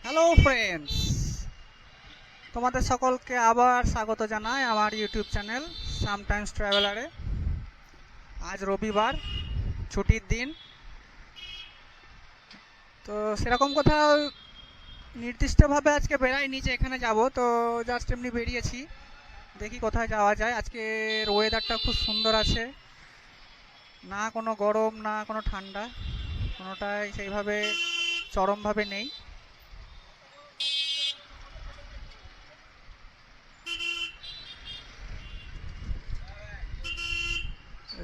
Hello friends, তোমাদের সকলকে আবার স্বাগত জানাই আমার ইউটিউব চ্যানেল সামটাইমস ট্রাভেলারে। আজ রবিবার, ছুটির দিন। তো সেরকম কোথাও নির্দিষ্টভাবে আজকে বেরাইনি যে এখানে যাব, তো জাস্ট এমনি বেরিয়েছি, দেখি কোথায় যাওয়া যায়। আজকে ওয়েদারটা খুব সুন্দর আছে, না কোনো গরম না কোনো ঠান্ডা, কোনোটাই সেইভাবে চরমভাবে নেই।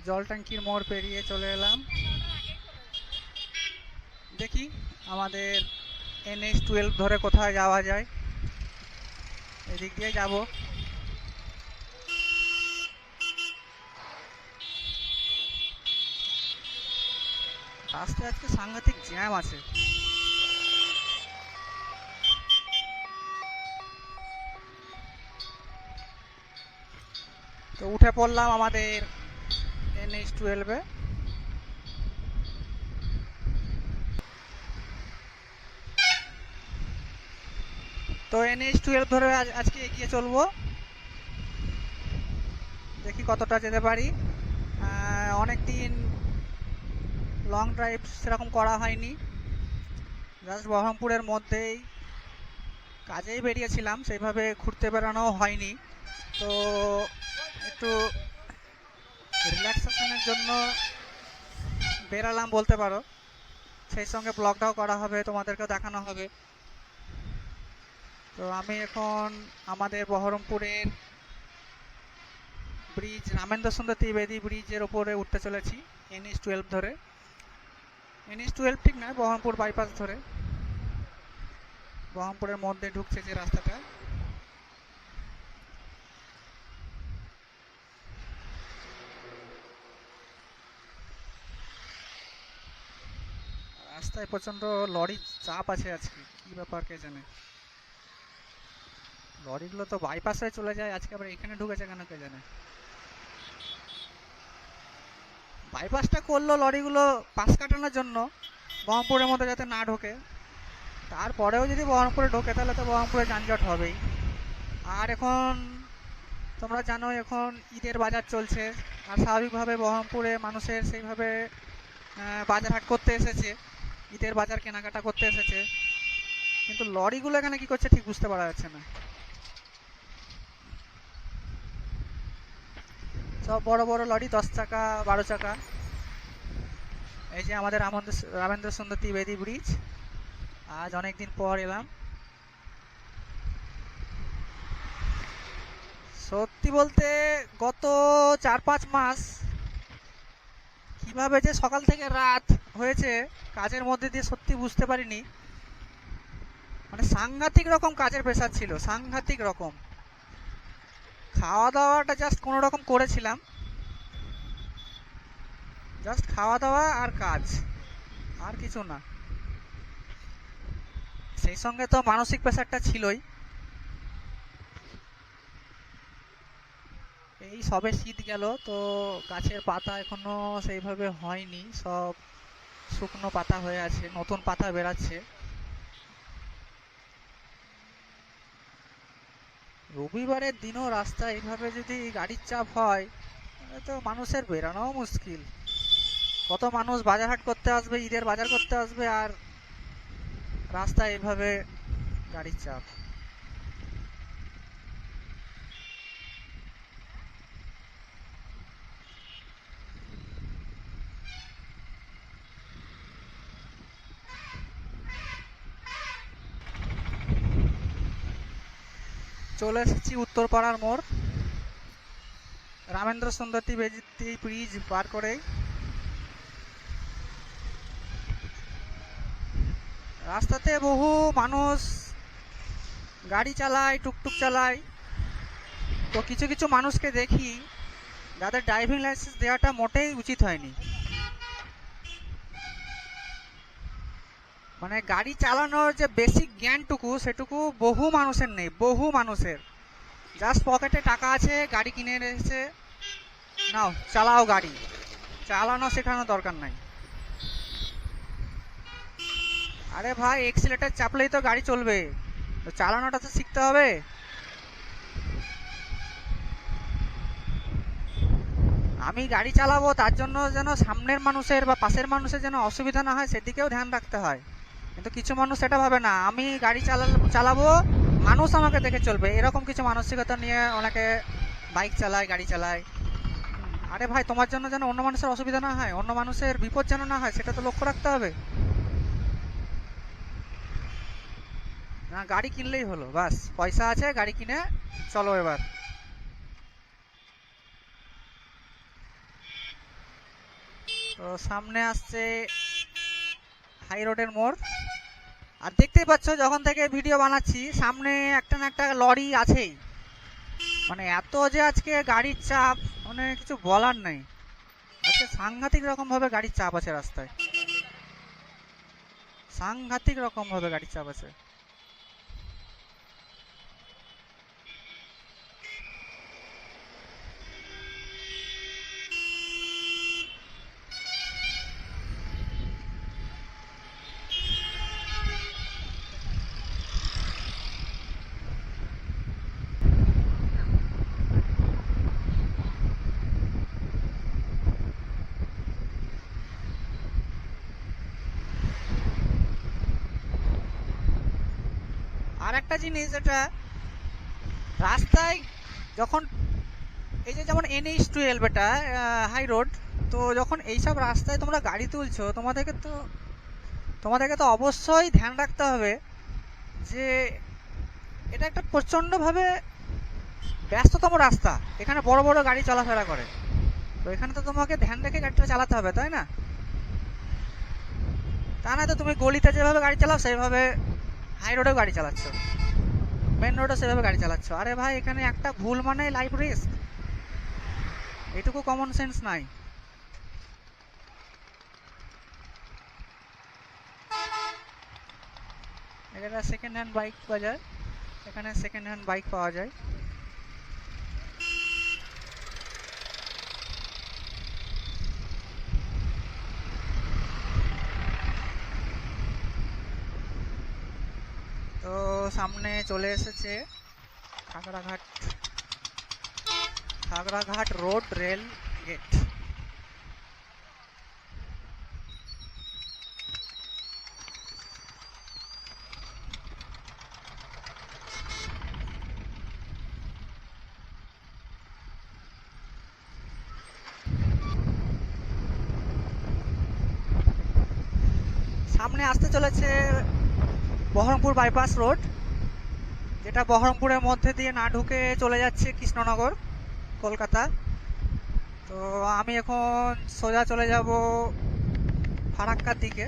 জল ট্যাঙ্কির মোড় পেরিয়ে চলে এলাম। দেখি আমাদের NH-12 ধরে কোথায় যাওয়া যায়, এদিক দিয়ে যাব। রাস্তায় আজকে সাংঘাতিক জ্যাম আছে। তো উঠে পড়লাম আমাদের NH-12-এ। তো NH-12 ধরে আজকে এগিয়ে চলবো, দেখি কতটা যেতে পারি। অনেক দিন লং ড্রাইভ সেরকম করা হয়নি, জাস্ট বহরমপুরের মধ্যেই কাজেই বেরিয়েছিলাম, সেইভাবে ঘুরতে বেড়ানো হয়নি। তো একটু রিল্যাক্সেশনের জন্য বেরালাম বলতে পারো, সেই সঙ্গে ব্লগটাও করা হবে, তোমাদেরকেও দেখানো হবে। তো আমি এখন আমাদের বহরমপুরের ব্রিজ রামেন্দ্র সুন্দর ত্রিবেদী ব্রিজের ওপরে উঠতে চলেছি NH-12 ধরে। NH-12 ঠিক নয়, বহরমপুর বাইপাস ধরে, বহরমপুরের মধ্যে ঢুকছে যে রাস্তাটা। রাস্তায় প্রচন্ড লরির চাপ আছে আজকে, কি ব্যাপার কে জানে। লরিগুলো তো বাইপাস হয়ে চলে যায়, আজকে আবার এখানে ঢুকেছে কেন কে জানে। বাইপাসটা করলো লরিগুলো পাশ কাটানোর জন্য, বহরমপুরের মধ্যে যাতে না ঢোকে। তারপরেও যদি বহরমপুরে ঢোকে তাহলে তো বহরমপুরে যানজট হবেই। আর এখন তোমরা জানো এখন ঈদের বাজার চলছে, আর স্বাভাবিকভাবে বহরমপুরে মানুষের সেইভাবে বাজার হাট করতে এসেছে, ঈদের বাজার কেনাকাটা করতে এসেছে। কিন্তু লরিগুলো এখানে কি করছে ঠিক বুঝতে পারা যাচ্ছে না। সব বড় বড় লরি, 10 চাকা 12 চাকা। এই যে আমাদের রামেন্দ্র সুন্দর ত্রিবেদী ব্রিজ, আজ অনেকদিন পর এলাম। সত্যি বলতে গত 4-5 মাস কিভাবে যে সকাল থেকে রাত হয়েছে কাজের মধ্যে দিয়ে সত্যি বুঝতে পারিনি। মানে সাংঘাতিক রকম কাজের প্রেশার ছিল, সাংঘাতিক রকম। খাওয়া দাওয়াটা জাস্ট কোনো রকম করেছিলাম, জাস্ট খাওয়া দাওয়া আর কাজ, আর কিছু না। সেই সঙ্গে তো মানসিক প্রেশারটা ছিলই। এই সবে শীত গেল, তো গাছের পাতা এখনো সেইভাবে হয়নি, সব শুকনো পাতা হয়ে আছে, নতুন পাতা বেরাচ্ছে। রবিবারের দিনও রাস্তা এইভাবে যদি গাড়ির চাপ হয় তাহলে তো মানুষের বেরানোও মুশকিল। কত মানুষ বাজার হাট করতে আসবে, ঈদের বাজার করতে আসবে, আর রাস্তায় এইভাবে গাড়ির চাপ। চলে এসেছি উত্তরপাড়ার মোড়, রামেন্দ্র সুন্দর ত্রিবেদী ব্রিজ পার করেই। রাস্তাতে বহু মানুষ গাড়ি চালায়, টুকটুক চালায়। তো কিছু কিছু মানুষকে দেখি যাদের ড্রাইভিং লাইসেন্স দেওয়াটা মোটেই উচিত হয়নি। মানে গাড়ি চালানোর যে বেসিক জ্ঞানটুকু সেটুকু বহু মানুষের নেই, বহু মানুষের। জাস্ট পকেটে টাকা আছে, গাড়ি কিনে এনেছে, নাও চালাও গাড়ি, চালানো শেখানোর দরকার নাই। আরে ভাই, এক্সিলেটর চাপলেই তো গাড়ি চলবে, তো চালানোটা তো শিখতে হবে। আমি গাড়ি চালাবো, তার জন্য যেন সামনের মানুষের বা পাশের মানুষের যেন অসুবিধা না হয় সেদিকেও ধ্যান রাখতে হয়। কিন্তু কিছু মানুষ সেটা ভাবে না, আমি গাড়ি চালাবো, মানুষ আমাকে দেখে চলবে, এরকম কিছু মানসিকতা নিয়ে অনেকে বাইক চালায়, গাড়ি চালায়। আরে ভাই, তোমার জন্য যেন অন্য মানুষের অসুবিধা না হয়, অন্য মানুষের বিপদ যেন না হয়, সেটা তো লক্ষ্য রাখতে হবে। না, গাড়ি কিনলেই হলো, বাস পয়সা আছে, গাড়ি কিনে চলো এবার। তো সামনে আসছে হাই রোডের মোড়। আর দেখতেই পাচ্ছ, যখন থেকে ভিডিও বানাচ্ছি সামনে একটা না একটা লরি আছেই। মানে এত যে আজকে গাড়ির চাপ, মানে কিছু বলার নেই। আজকে সাংঘাতিক রকম ভাবে গাড়ির চাপ আছে রাস্তায়, সাংঘাতিক রকম ভাবে গাড়ির চাপ আছে। আর একটা জিনিস, এটা রাস্তায় যখন এই যে যেমন NH-12 এটা হাই রোড, তো যখন এইসব রাস্তায় তোমরা গাড়ি তুলছো, তোমাদেরকে তো অবশ্যই ধ্যান রাখতে হবে যে এটা একটা প্রচণ্ডভাবে ব্যস্ততম রাস্তা, এখানে বড় বড় গাড়ি চলাফেরা করে। তো এখানে তো তোমাকে ধ্যান রেখে গাড়িটা চালাতে হবে, তাই না? তা না তো তুমি গলিতে যেভাবে গাড়ি চালাও সেইভাবে হাই রোডেও গাড়ি চালাচ্ছ, মেন রোডে সেভাবে গাড়ি চালাচ্ছ। আরে ভাই, এখানে একটা ভুল মানে লাইফ রিস্ক, এইটুকু কমন সেন্স নাই। এটা সেকেন্ড হ্যান্ড বাইক বাজার, এখানে সেকেন্ড হ্যান্ড বাইক পাওয়া যায়। তো সামনে চলে এসেছে Khagraghat, Khagraghat road rail gate. সামনে আসতে চলেছে বহরমপুর বাইপাস রোড, যেটা বহরমপুরের মধ্যে দিয়ে না ঢুকে চলে যাচ্ছে কৃষ্ণনগর, কলকাতা। তো আমি এখন সোজা চলে যাব ফারাক্কার দিকে।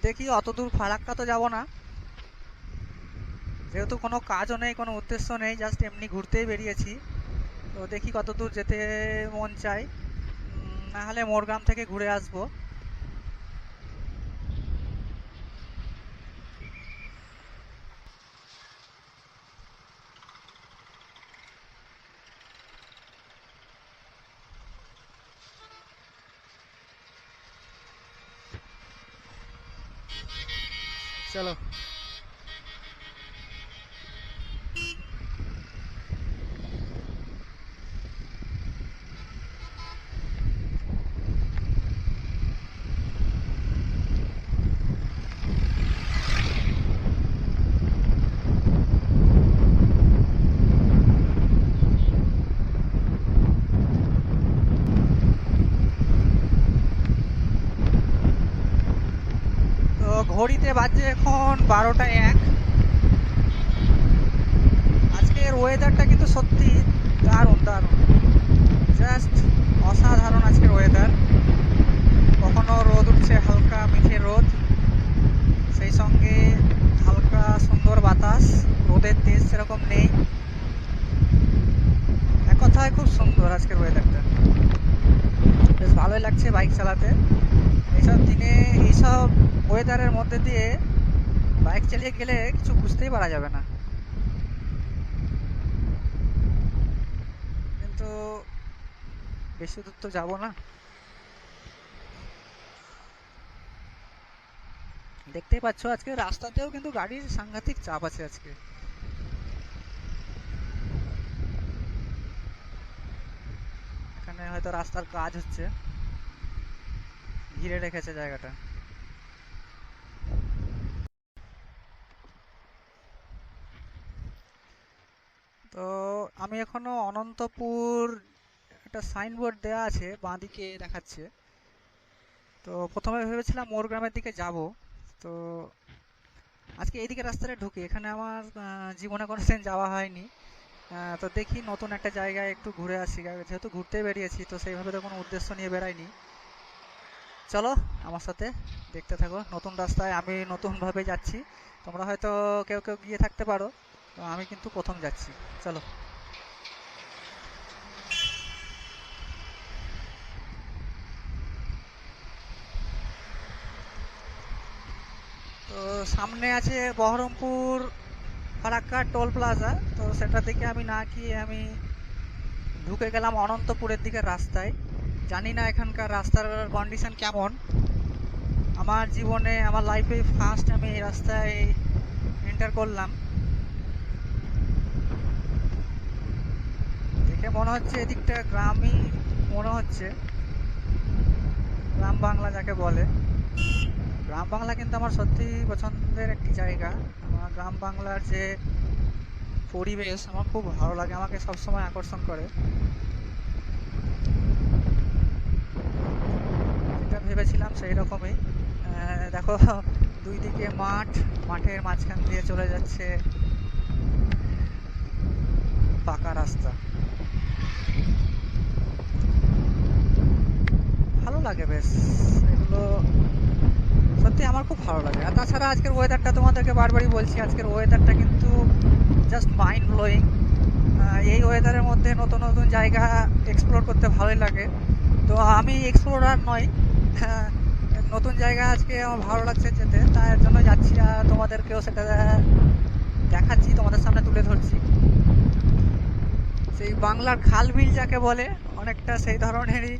দেখি, অত দূর ফারাক্কা তো যাব না, যেহেতু কোনো কাজও নেই, কোনো উদ্দেশ্য নেই, জাস্ট এমনি ঘুরতেই বেরিয়েছি। তো দেখি কত দূর যেতে মন চাই, না হলে মোরগ্রাম থেকে ঘুরে আসবো। চলো। তো ঘড়িতে বাজে এখন 12টা 1। আজকের ওয়েদারটা কিন্তু সত্যি দারুণ দারুণ, জাস্ট অসাধারণ আজকের ওয়েদার। কখনো রোদ উঠছে, হালকা মিঠে রোদ, সেই সঙ্গে হালকা সুন্দর বাতাস, রোদের তেজ সেরকম নেই। এক কথায় খুব সুন্দর আজকের ওয়েদারটা, বেশ ভালোই লাগছে বাইক চালাতে। এইসব দিনে, এইসব ওয়েদারের মধ্যে দিয়ে বাইক চালিয়ে গেলে কিছু বুঝতেই পারা যাবে না। কিন্তু বেশি দূর তো যাবো না। দেখতেই পাচ্ছ আজকে রাস্তাতেও কিন্তু গাড়ির সাংঘাতিক চাপ আছে আজকে। এখানে হয়তো রাস্তার কাজ হচ্ছে, ঘিরে রেখেছে জায়গাটা। তো আমি এখনো অনন্তপুর, একটা সাইনবোর্ড দেওয়া আছে বাঁদিকে দেখাচ্ছে। তো প্রথমে ভেবেছিলাম মোর গ্রামের দিকে যাব। তো আজকে এইদিকে রাস্তাটা ঢুকি, এখানে আমার জীবনে কোনোদিন যাওয়া হয়নি। তো দেখি নতুন একটা জায়গায় একটু ঘুরে আসি, যেহেতু ঘুরতে বেরিয়েছি তো সেইভাবে তো কোনো উদ্দেশ্য নিয়ে বেরাইনি। চলো আমার সাথে দেখতে থাকো, নতুন রাস্তায় আমি নতুনভাবে যাচ্ছি। তোমরা হয়তো কেউ কেউ গিয়ে থাকতে পারো, তো আমি কিন্তু প্রথম যাচ্ছি। চলো। তো সামনে আছে বহরমপুর ফারাক্কা টোল প্লাজা, তো সেটা থেকে আমি না গিয়ে আমি ঢুকে গেলাম অনন্তপুরের দিকে রাস্তায়। জানি না এখানকার রাস্তার কন্ডিশন কেমন। আমার জীবনে আমার লাইফে ফার্স্ট আমি এই রাস্তায় এন্টার করলাম। দেখে মনে হচ্ছে এদিকটা গ্রামই মনে হচ্ছে, গ্রাম বাংলা যাকে বলে। গ্রাম বাংলা কিন্তু আমার সত্যি পছন্দের একটি জায়গা। আমার গ্রাম বাংলার যে পরিবেশ আমার খুব ভালো লাগে, আমাকে সবসময় আকর্ষণ করে। যেটা ভেবেছিলাম সেই রকমই। দেখো দুই দিকে মাঠ, মাঠের মাঝখান দিয়ে চলে যাচ্ছে পাকা রাস্তা। ভালো লাগে বেশ এগুলো, সত্যি আমার খুব ভালো লাগে। আর তাছাড়া আজকের ওয়েদারটা তোমাদেরকে বারবারই বলছি, আজকের ওয়েদারটা কিন্তু জাস্ট মাইন্ড ব্লোয়িং। এই ওয়েদারের মধ্যে নতুন নতুন জায়গা এক্সপ্লোর করতে ভালোই লাগে। তো আমি এক্সপ্লোরার নই, হ্যাঁ, নতুন জায়গা আজকে আমার ভালো লাগছে যেতে, তার জন্য যাচ্ছি আর তোমাদেরকেও সেটা দেখাচ্ছি, তোমাদের সামনে তুলে ধরছি। সেই বাংলার খাল বিল যাকে বলে, অনেকটা সেই ধরনেরই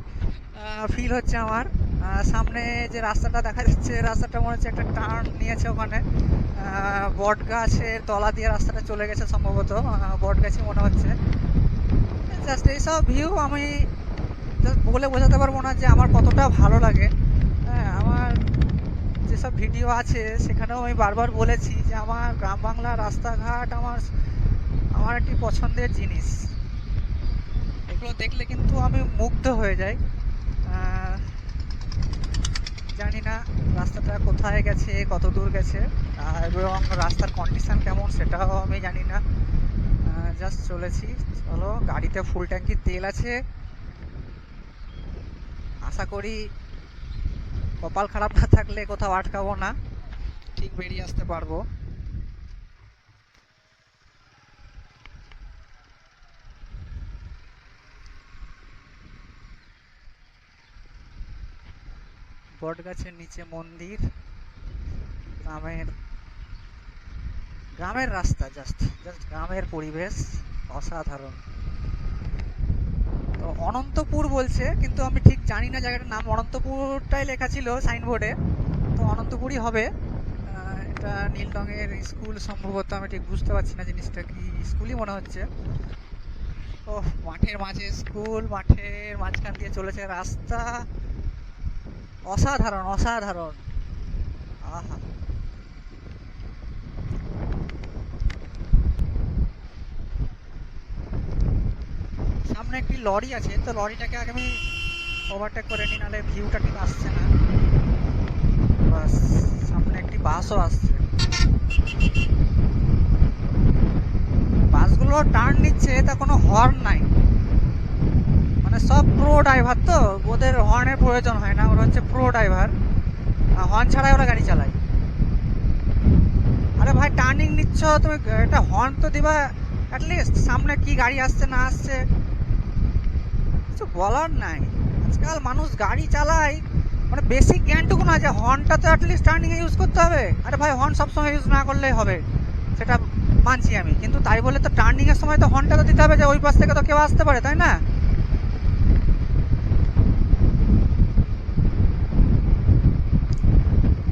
ফিল হচ্ছে আমার। সামনে যে রাস্তাটা দেখা যাচ্ছে, রাস্তাটা মনে হচ্ছে একটা টার্ন নিয়েছে ওখানে। বট গাছের তলা দিয়ে রাস্তাটা চলে গেছে সম্ভবত, বট গাছই মনে হচ্ছে। জাস্ট এইসব ভিউ আমি জাস্ট বলে বোঝাতে পারবো না যে আমার কতটা ভালো লাগে। হ্যাঁ, আমার যেসব ভিডিও আছে সেখানেও আমি বারবার বলেছি যে আমার গ্রাম বাংলা রাস্তাঘাট আমার আমার একটি পছন্দের জিনিস। এগুলো দেখলে কিন্তু আমি মুগ্ধ হয়ে যাই। জানি না রাস্তাটা কোথায় গেছে, কত দূর গেছে, এবং রাস্তার কন্ডিশন কেমন সেটাও আমি জানি না। জাস্ট চলেছি। চলো, গাড়িতে ফুল ট্যাঙ্কির তেল আছে, আশা করি কপাল খারাপ না থাকলে কোথাও আটকাবো না, ঠিক বেরিয়ে আসতে পারবো। বট গাছের নিচে মন্দির, গ্রামের গ্রামের রাস্তা, জাস্ট জাস্ট গ্রামের পরিবেশ অসাধারণ। তো অনন্তপুর বলছে, কিন্তু আমি ঠিক জানি না জায়গাটার নাম। অনন্তপুরটাই লেখা ছিল সাইনবোর্ডে, তো অনন্তপুরই হবে। এটা নীল রঙের স্কুল সম্ভবত, আমি ঠিক বুঝতে পারছি না জিনিসটা কি, স্কুলই মনে হচ্ছে। ও, মাঠের মাঝে স্কুল, মাঠের মাঝখান দিয়ে চলেছে রাস্তা, অসাধারণ অসাধারণ। আহা, সামনে একটি লরি আছে, তো লরিটাকে আগে আমি ওভারটেক করে নিই, নাহলে ভিউটা ঠিক আসছে না। বাস, সামনে একটি বাসও আসছে। বাসগুলো টার্ন নিচ্ছে, তা কোনো হর্ন নাই, মানে সব প্রো ড্রাইভার, তো ওদের হর্নের প্রয়োজন হয় না, ওরা হচ্ছে প্রো ড্রাইভার, হর্ন ছাড়াই ওরা গাড়ি চালায়। আরে ভাই, টার্নিং নিচ্ছ তুমি, একটা হর্ন তো দিবা অ্যাটলিস্ট, সামনে কি গাড়ি আসছে না আসছে কিছু বলার নাই। আজকাল মানুষ গাড়ি চালায় মানে বেসিক জ্ঞানটুকু না, যে হর্নটা তো অ্যাটলিস্ট টার্নিংয়ে ইউজ করতে হবে। আরে ভাই, হর্ন সবসময় ইউজ না করলেই হবে, সেটা মানছি আমি, কিন্তু তাই বলে তো টার্নিংয়ের সময় তো হর্নটা তো দিতে হবে, যে ওই পাশ থেকে তো কেউ আসতে পারে, তাই না?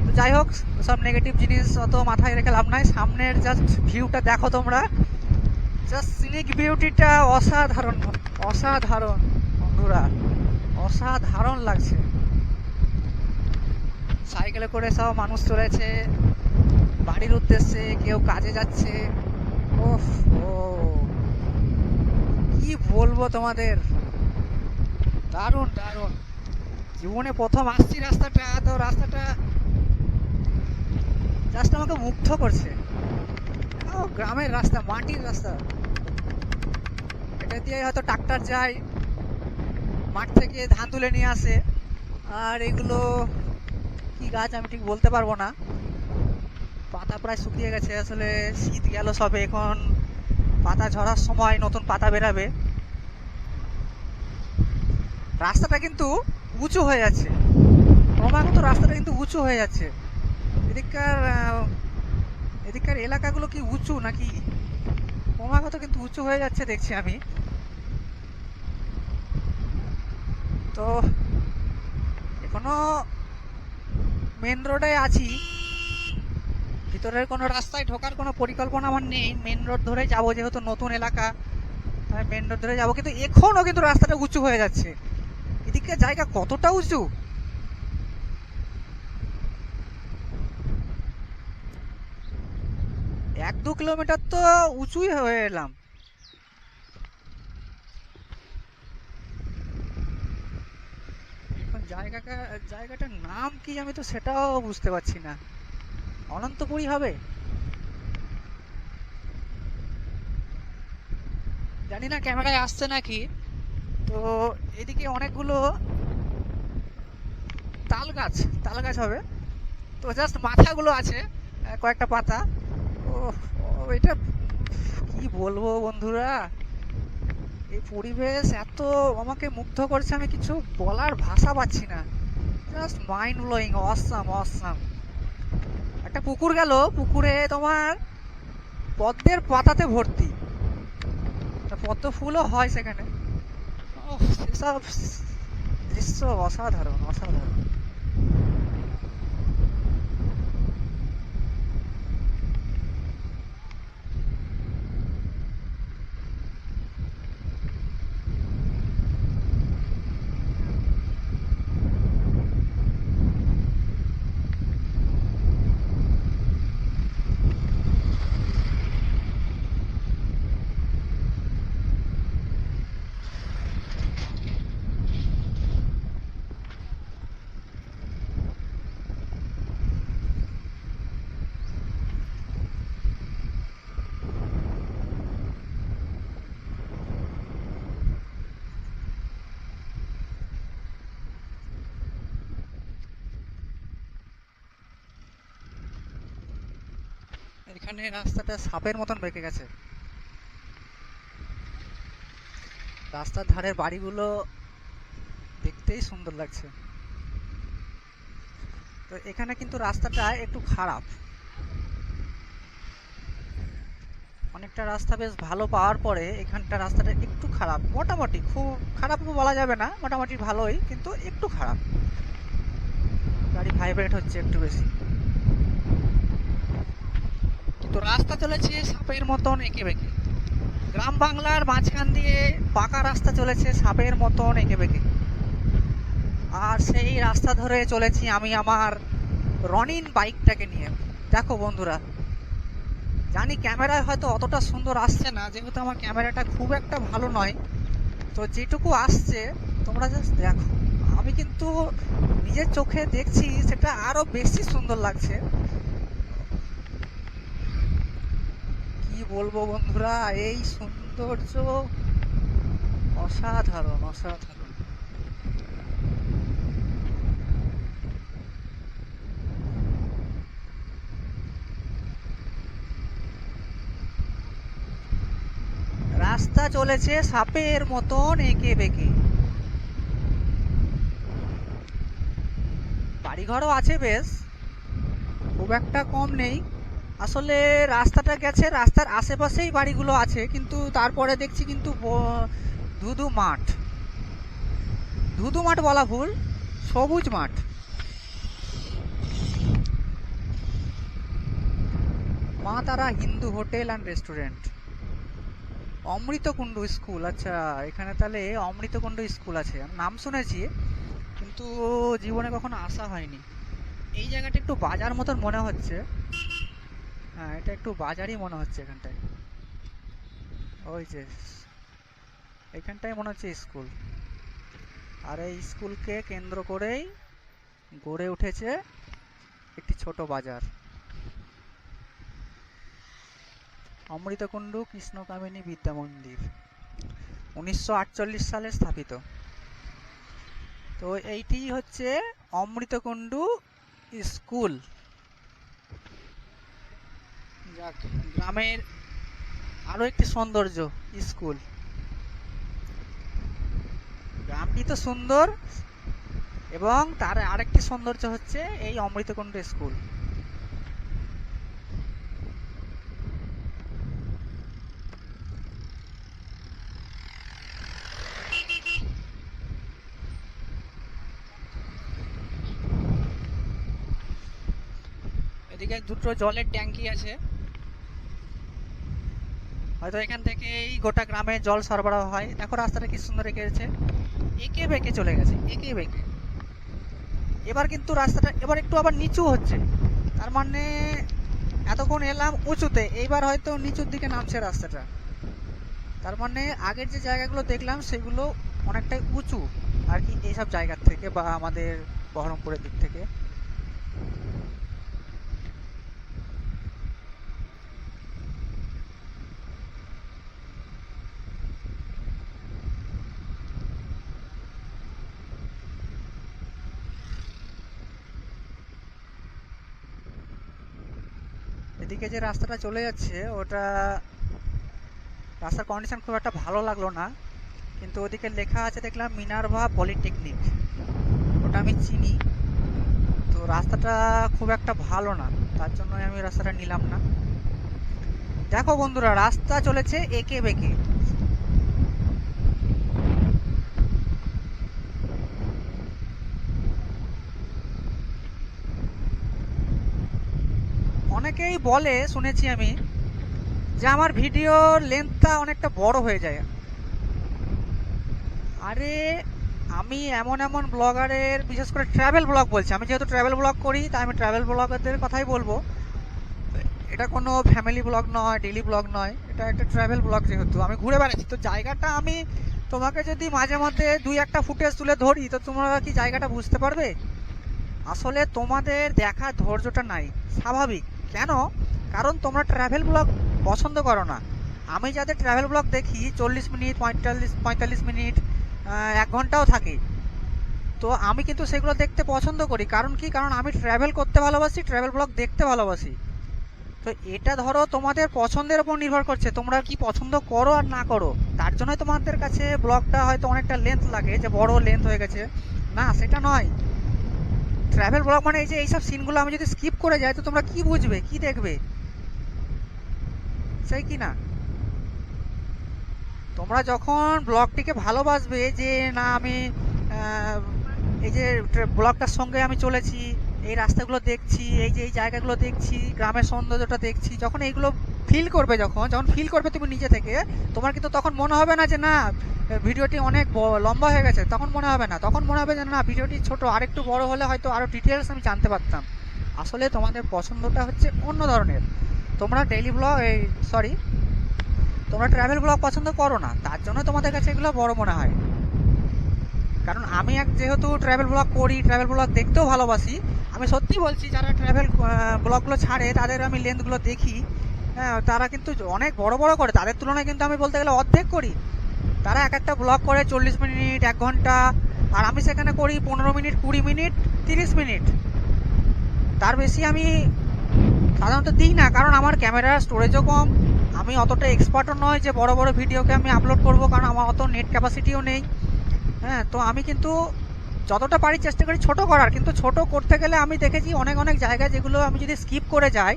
তো যাই হোক, সব নেগেটিভ জিনিস অত মাথায় রেখে লাভ নাই। সামনের জাস্ট ভিউটা দেখো তোমরা, জাস্ট সিনিক বিউটিটা অসাধারণ, অসাধারণ বন্ধুরা, অসাধারণ লাগছে। সাইকেলে করে সব মানুষ চলেছে বাড়ির উদ্দেশ্যে, কেউ কাজে যাচ্ছে। ওফ, ও কি বলবো তোমাদের, দারুণ দারুণ। জীবনে প্রথম আসছি রাস্তাটা, তো রাস্তাটা জাস্ট আমাকে মুগ্ধ করছে। ও গ্রামের রাস্তা, মাটির রাস্তা, এটা দিয়ে হয়তো ট্রাক্টর যায়, মাঠ থেকে ধান তুলে নিয়ে আসে। আর এগুলো কি গাছ আমি ঠিক বলতে পারবো না, পাতা প্রায় শুকিয়ে গেছে, আসলে শীত গেল সবে, এখন পাতা ঝরার সময় নতুন পাতা বেরাবে। রাস্তাটা কিন্তু উঁচু হয়ে যাচ্ছে, ক্রমাগত রাস্তাটা কিন্তু উঁচু হয়ে যাচ্ছে। এদিককার এলাকাগুলো কি উঁচু নাকি, ক্রমাগত কিন্তু উঁচু হয়ে যাচ্ছে দেখছি আমি। তো এখনো মেন রোডে আছি, ভিতরের কোনো রাস্তায় ঢোকার কোনো পরিকল্পনা আমার নেই। মেন রোড ধরে যাবো, যেহেতু নতুন এলাকা, মেন রোড ধরে যাবো। কিন্তু এখনো কিন্তু রাস্তাটা উঁচু হয়ে যাচ্ছে। এদিকে জায়গা কতটা উঁচু, এক দু কিলোমিটার তো উঁচুই হয়ে এলাম। এখন জায়গাটার নাম কি আমি তো সেটাও বুঝতে পারছি না। অনন্তপুরী হবে, জানি না ক্যামেরায় আসছে নাকি। তো এদিকে অনেকগুলো তাল গাছ হবে, তো জাস্ট মাথাগুলো আছে, কয়েকটা পাতা। ও, এটা কি বলবো বন্ধুরা, এই পরিবেশ এত আমাকে মুগ্ধ করছে, আমি কিছু বলার ভাষা পাচ্ছি না। Just mind blowing, awesome awesome. একটা পুকুর গেল, পুকুরে তোমার পদ্মের পাতাতে ভর্তি, পদ্ম ফুলও হয় সেখানে। সেসব দৃশ্য অসাধারণ, অসাধারণ। এখানে রাস্তাটা সাপের মতন বেঁকে গেছে, রাস্তার ধারের বাড়িগুলো দেখতেই সুন্দর লাগছে। তো এখানে কিন্তু রাস্তাটা একটু খারাপ, অনেকটা রাস্তা বেশ ভালো পাওয়ার পরে এখানটা রাস্তাটা একটু খারাপ, মোটামুটি, খুব খারাপও বলা যাবে না, মোটামুটি ভালোই, কিন্তু একটু খারাপ। গাড়ি ভাইব্রেট হচ্ছে একটু বেশি, কিন্তু রাস্তা চলেছে সাপের মতন এঁকে বেঁকে। গ্রাম বাংলার মাঝখান দিয়ে পাকা রাস্তা চলেছে সাপের মতন এঁকে বেঁকে, আর সেই রাস্তা ধরে চলেছি আমি আমার রনিন বাইকটাকে নিয়ে। দেখো বন্ধুরা, জানি ক্যামেরায় হয়তো অতটা সুন্দর আসছে না, যেহেতু আমার ক্যামেরাটা খুব একটা ভালো নয়, তো যেটুকু আসছে তোমরা জাস্ট দেখো। আমি কিন্তু নিজের চোখে দেখছি, সেটা আরো বেশি সুন্দর লাগছে। কি বলবো বন্ধুরা, এই সৌন্দর্য অসাধারণ, অসাধারণ। রাস্তা চলেছে সাপের মতন এঁকে বেঁকে, বাড়িঘরও আছে বেশ, খুব একটা কম নেই। আসলে রাস্তাটা গেছে, রাস্তার আশেপাশেই বাড়িগুলো আছে, কিন্তু তারপরে দেখছি কিন্তু ধুধু মাঠ, ধুধু মাঠ বলা ভুল, সবুজ মাঠ। Maa Tara Hindu hotel and restaurant, Amritakunda school. আচ্ছা, এখানে তাহলে অমৃতকুণ্ড স্কুল আছে, আমি নাম শুনেছি কিন্তু জীবনে কখনো আসা হয়নি। এই জায়গাটা একটু বাজার মতন মনে হচ্ছে। হ্যাঁ, এটা একটু বাজারই মনে হচ্ছে এখানটায়। ওই যে এখানটায় মনে হচ্ছে স্কুল, আর এই স্কুলকে কেন্দ্র করেই গড়ে উঠেছে একটি ছোট বাজার। অমৃতকুণ্ড কৃষ্ণকামিনী বিদ্যা মন্দির 1948 সালে স্থাপিত। তো এইটি হচ্ছে অমৃতকুণ্ড স্কুল। যাক, গ্রামের আরো একটি সৌন্দর্য স্কুল। গ্রামটি তো সুন্দর, এবং তার আরেকটি সৌন্দর্য হচ্ছে এই অমৃতকুণ্ড স্কুল। এদিকে দুটো জলের ট্যাঙ্কি আছে, হয়তো এখান থেকেই গোটা গ্রামে জল সরবরাহ হয়। দেখো রাস্তাটা কি সুন্দর রেখেছে, এঁকে বেঁকে চলে গেছে, এঁকে বেঁকে। এবার কিন্তু রাস্তাটা এবার একটু আবার নিচু হচ্ছে, তার মানে এতক্ষণ এলাম উঁচুতে, এইবার হয়তো নিচুর দিকে নামছে রাস্তাটা। তার মানে আগের যে জায়গাগুলো দেখলাম সেগুলো অনেকটাই উঁচু আর কি, এইসব জায়গার থেকে বা আমাদের বহরমপুরের দিক থেকে। এদিকে যে রাস্তাটা চলে যাচ্ছে ওটা রাস্তার কন্ডিশন খুব একটা ভালো লাগলো না, কিন্তু ওদিকে লেখা আছে দেখলাম মিনার্ভা পলিটেকনিক, ওটা আমি চিনি। তো রাস্তাটা খুব একটা ভালো না, তার জন্য আমি রাস্তাটা নিলাম না। দেখো বন্ধুরা, রাস্তা চলেছে এঁকে বেঁকে। অনেকেই বলে, শুনেছি আমি, যে আমার ভিডিওর লেন্থটা অনেকটা বড় হয়ে যায়। আরে আমি এমন এমন ব্লগারের, বিশেষ করে ট্রাভেল ব্লগ বলছি, আমি যেহেতু ট্রাভেল ব্লগ করি তাই আমি ট্রাভেল ব্লগারদের কথাই বলবো। এটা কোনো ফ্যামিলি ব্লগ নয়, ডেইলি ব্লগ নয়, এটা একটা ট্রাভেল ব্লগ। যেহেতু আমি ঘুরে বেড়াচ্ছি, তো জায়গাটা আমি তোমাকে যদি মাঝে মধ্যে দুই একটা ফুটেজ তুলে ধরি তো তোমরা কি জায়গাটা বুঝতে পারবে? আসলে তোমাদের দেখার ধৈর্যটা নাই, স্বাভাবিক। কেন? কারণ তোমরা ট্রাভেল ব্লগ পছন্দ করো না। আমি যাদের ট্রাভেল ব্লগ দেখি 40 মিনিট, 45 মিনিট, 1 ঘন্টাও থাকে, তো আমি কিন্তু সেগুলো দেখতে পছন্দ করি। কারণ কি? কারণ আমি ট্রাভেল করতে ভালোবাসি, ট্রাভেল ব্লগ দেখতে ভালোবাসি। তো এটা ধরো তোমাদের পছন্দের উপর নির্ভর করছে, তোমরা কি পছন্দ করো আর না করো। তার জন্যই তোমাদের কাছে ব্লগটা হয়তো অনেকটা লেন্থ লাগে, যে বড় লেন্থ হয়ে গেছে। না, সেটা নয়। ট্রাভেল ব্লগ মানে এই যে এইসব সিনগুলো আমি যদি স্কিপ করে যাই তো তোমরা কি বুঝবে, কি দেখবে, সেই কি না? তোমরা যখন ব্লগটিকে ভালোবাসবে, যে না আমি এই যে ব্লগটার সঙ্গে আমি চলেছি, এই রাস্তাগুলো দেখছি, এই যে এই জায়গাগুলো দেখছি, গ্রামের সৌন্দর্যটা দেখছি, যখন এইগুলো ফিল করবে, যখন ফিল করবে তুমি নিজে থেকে, তোমার কিন্তু তখন মনে হবে না যে না ভিডিওটি অনেক লম্বা হয়ে গেছে। তখন মনে হবে না, তখন মনে হবে যে না ভিডিওটি ছোট, আর একটু বড় হলে হয়তো আরও ডিটেলস আমি জানতে পারতাম। আসলে তোমাদের পছন্দটা হচ্ছে অন্য ধরনের। তোমরা ডেইলি ব্লগ, সরি, তোমরা ট্রাভেল ব্লগ পছন্দ করো না, তার জন্য তোমাদের কাছে এগুলো বড় মনে হয়। কারণ আমি যেহেতু ট্রাভেল ব্লগ করি, ট্রাভেল ব্লগ দেখতেও ভালোবাসি, আমি সত্যি বলছি, যারা ট্রাভেল ব্লগগুলো ছাড়ে তাদের আমি লেন্থগুলো দেখি, হ্যাঁ, তারা কিন্তু অনেক বড় বড় করে। তাদের তুলনায় কিন্তু আমি বলতে গেলে অর্ধেক করি। তারা এক একটা ব্লগ করে 40 মিনিট, 1 ঘন্টা, আর আমি সেখানে করি 15 মিনিট, 20 মিনিট, 30 মিনিট। তার বেশি আমি সাধারণত দিই না, কারণ আমার ক্যামেরার স্টোরেজও কম। আমি অতটা এক্সপার্টও নয় যে বড় বড় ভিডিওকে আমি আপলোড করব, কারণ আমার অত নেট ক্যাপাসিটিও নেই। হ্যাঁ, তো আমি কিন্তু যতটা পারি চেষ্টা করি ছোট করার, কিন্তু ছোট করতে গেলে আমি দেখেছি অনেক অনেক জায়গায় যেগুলো আমি যদি স্কিপ করে যাই,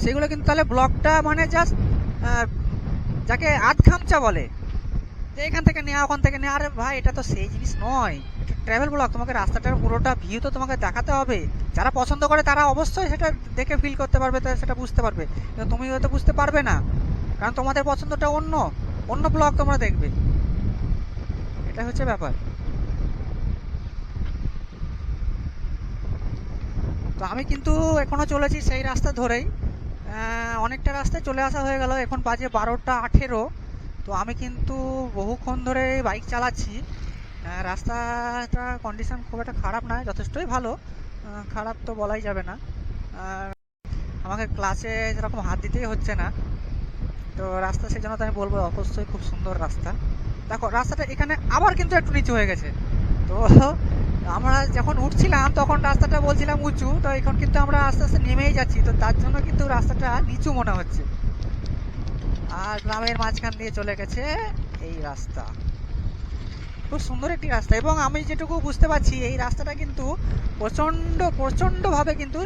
সেগুলো কিন্তু তাহলে ব্লগটা মানে জাস্ট যাকে আধ খামচা বলে, যে এখান থেকে নেওয়া ওখান থেকে নেওয়া, আরে ভাই এটা তো সেই জিনিস নয়, এটা ট্রাভেল ব্লগ, তোমাকে রাস্তাটার পুরোটা ভিউ তো তোমাকে দেখাতে হবে। যারা পছন্দ করে তারা অবশ্যই সেটা দেখে ফিল করতে পারবে, সেটা বুঝতে পারবে, কিন্তু তুমি হয়তো বুঝতে পারবে না, কারণ তোমাদের পছন্দটা অন্য, অন্য ব্লগ তোমরা দেখবে, এটা হচ্ছে ব্যাপার। তো আমি কিন্তু এখনো চলেছি সেই রাস্তা ধরেই, অনেকটা রাস্তায় চলে আসা হয়ে গেল, এখন বাজে 12টা 18। তো আমি কিন্তু বহুক্ষণ ধরে বাইক চালাচ্ছি। রাস্তাটা কন্ডিশন খুব একটা খারাপ নয়, যথেষ্টই ভালো, খারাপ তো বলাই যাবে না। আর আমাকে ক্লাচে যেরকম হাত দিতেই হচ্ছে না, তো রাস্তা সেই জন্য তো আমি বলবো অবশ্যই খুব সুন্দর রাস্তা। দেখো রাস্তাটা এখানে আবার কিন্তু একটু নিচু হয়ে গেছে। তো আমরা যখন উঠছিলাম তখন রাস্তাটা বলছিলাম উঁচু, তো এখন কিন্তু আমরা আস্তে আস্তে নেমেই যাচ্ছি, তো তার জন্য কিন্তু রাস্তাটা নিচু মনে হচ্ছে। আর গ্রামের মাঝখান দিয়ে চলে গেছে এই রাস্তা, খুব সুন্দর একটি রাস্তা, এবং আমি যেটুকু বুঝতে পারছি এই রাস্তাটা কিন্তু প্রচণ্ড প্রচণ্ডভাবে কিন্তু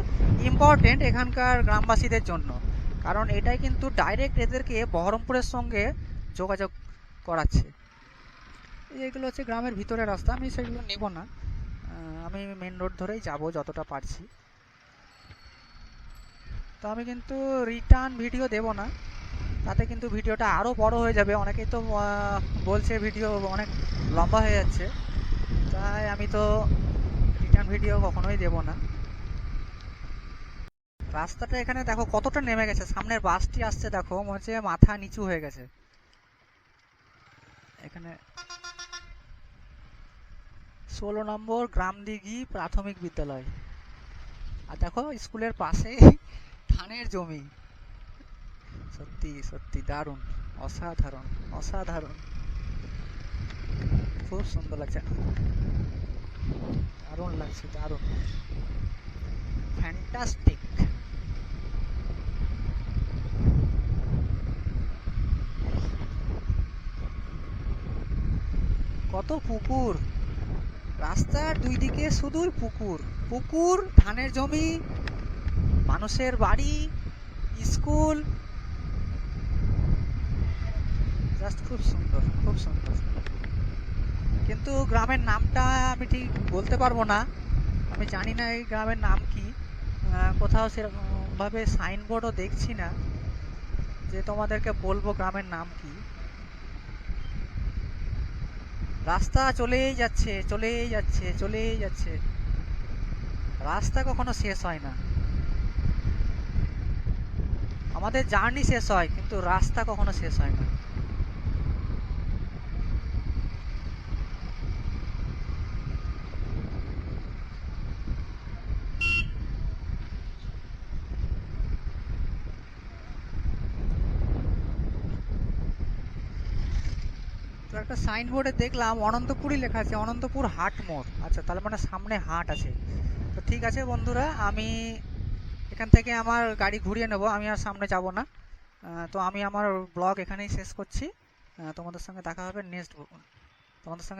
ইম্পর্টেন্ট এখানকার গ্রামবাসীদের জন্য, কারণ এটাই কিন্তু ডাইরেক্ট এদেরকে বহরমপুরের সঙ্গে যোগাযোগ করাচ্ছে। এগুলো হচ্ছে গ্রামের ভিতরের রাস্তা, আমি সেগুলো নেব না, আমি মেন রোড ধরেই যাব যতটা পারছি। তো আমি কিন্তু রিটার্ন ভিডিও দেব না, তাতে কিন্তু ভিডিওটা আরও বড় হয়ে যাবে, অনেকেই তো বলছে ভিডিও অনেক লম্বা হয়ে যাচ্ছে, তাই আমি তো রিটার্ন ভিডিও কখনোই দেব না। রাস্তাটা এখানে দেখো কতটা নেমে গেছে, সামনের বাসটি আসছে দেখো মনে হচ্ছে মাথা নিচু হয়ে গেছে এখানে। 16 নম্বর গ্রামদিঘি প্রাথমিক বিদ্যালয়, আর দেখো স্কুলের পাশে ধানের জমি, সত্যি সত্যি দারুণ, অসাধারণ অসাধারণ, খুব সুন্দর লাগছে, দারুণ লাগছে, দারুণ, ফ্যান্টাস্টিক। কত পুকুর, রাস্তার দুই দিকে শুধুই পুকুর, পুকুর, ধানের জমি, মানুষের বাড়ি, স্কুল, জাস্ট খুব সুন্দর খুব সুন্দর। কিন্তু গ্রামের নামটা আমি ঠিক বলতে পারবো না, আমি জানি না এই গ্রামের নাম কি, কোথাও সেরকম ভাবে সাইনবোর্ডও দেখছি না যে তোমাদেরকে বলবো গ্রামের নাম কি। রাস্তা চলেই যাচ্ছে চলেই যাচ্ছে চলেই যাচ্ছে, রাস্তা কখনো শেষ হয় না, আমাদের জার্নি শেষ হয় কিন্তু রাস্তা কখনো শেষ হয় না। তো একটা সাইনবোর্ডে দেখলাম অনন্তপুরই লেখা আছে, অনন্তপুর হাট মোড়, আচ্ছা তাহলে মানে সামনে হাট আছে। তো ঠিক আছে বন্ধুরা, আমি এখান থেকে আমার গাড়ি ঘুরিয়ে নেব, আমি আর সামনে যাব না। তো আমি আমার ব্লগ এখানেই শেষ করছি, তোমাদের সঙ্গে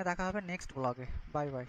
দেখা হবে নেক্সট ব্লগে, বাই বাই।